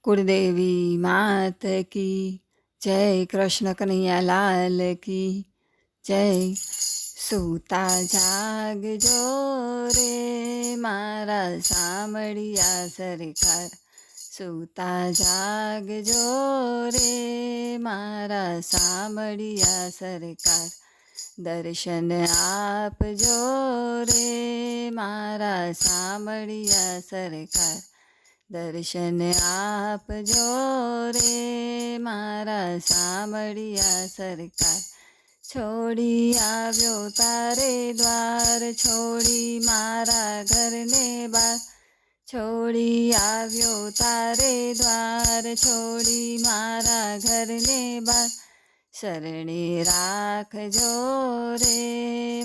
कुलदेवी मात की जय, कृष्ण कन्हैया लाल की जय। सूता जागજો રે મારા સામળિયા સરકાર, સૂતા જાગજો રે મારા સામળિયા સરકાર, દર્શન આપજો રે મારા સામળિયા સરકાર, દર્શન આપજો રે મારા સામળિયા સરકાર। છોડી આવ્યો તારે દ્વાર, છોડી મારા ઘરને બાર, છોડી આવ્યો તારે દ્વાર, છોડી મારા ઘરને બાર, શરણે રાખજો રે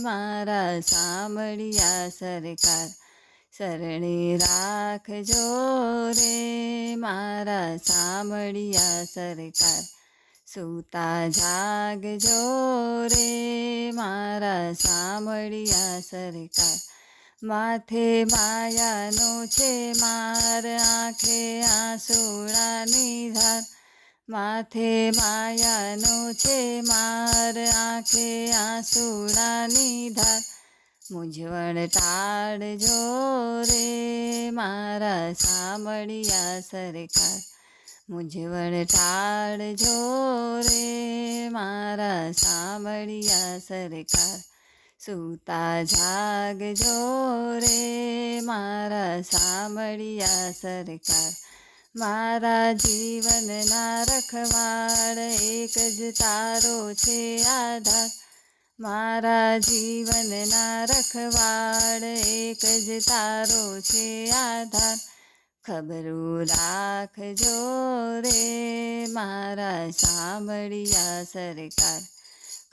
મારા સામળિયા સરકાર, શરણે રાખજો રે મારા સામળિયા સરકાર, સૂતા જાગજો રે મારા સામળિયા સરકાર। માથે માયાનો છે માર, આંખે આંસુડાની ધાર, માથે માયાનો છે માર, આંખે આંસુડાની ધાર, મૂંઝવણ ટાળજો રે મારા સામળિયા સરકાર, મૂંઝવણ ટાળજો રે મારા સામળિયા સરકાર, સૂતા જાગજો રે મારા સામળિયા સરકાર। મારા જીવનના રખવાળ એક જ તારો છે આધાર, મારા જીવનના રખવાળ એક જ તારો છે આધાર, ખબરું રાખજો રે મારા સામળિયા સરકાર,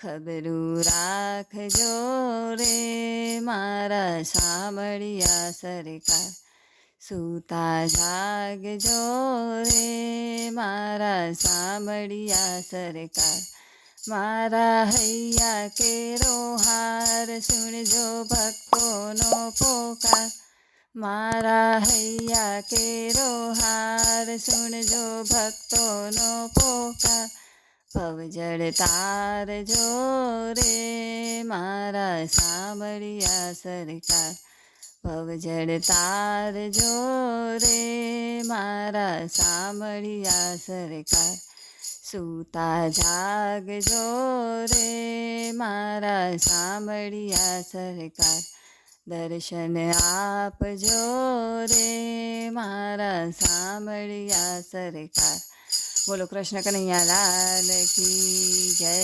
ખબરું રાખજો રે મારા સામળિયા સરકાર, સૂતા જાગજો રે મારા સામળિયા સરકાર। મારા હૈયા કેરો હાર, સુણજો ભક્તોનો પોકાર, મારા હૈયા કેરો હાર, સુણજો ભક્તોનો પોકાર, પવજળ તારજો રે મારા સામળિયા સરકાર, પવજળ તારજો રે મારા સામળિયા સરકાર, સૂતા જાગજો રે મારા સામળિયા સરકાર, દર્શન આપજો રે મારા સામળિયા સરકાર। બોલો કૃષ્ણ કનૈયા લાલ કી જય।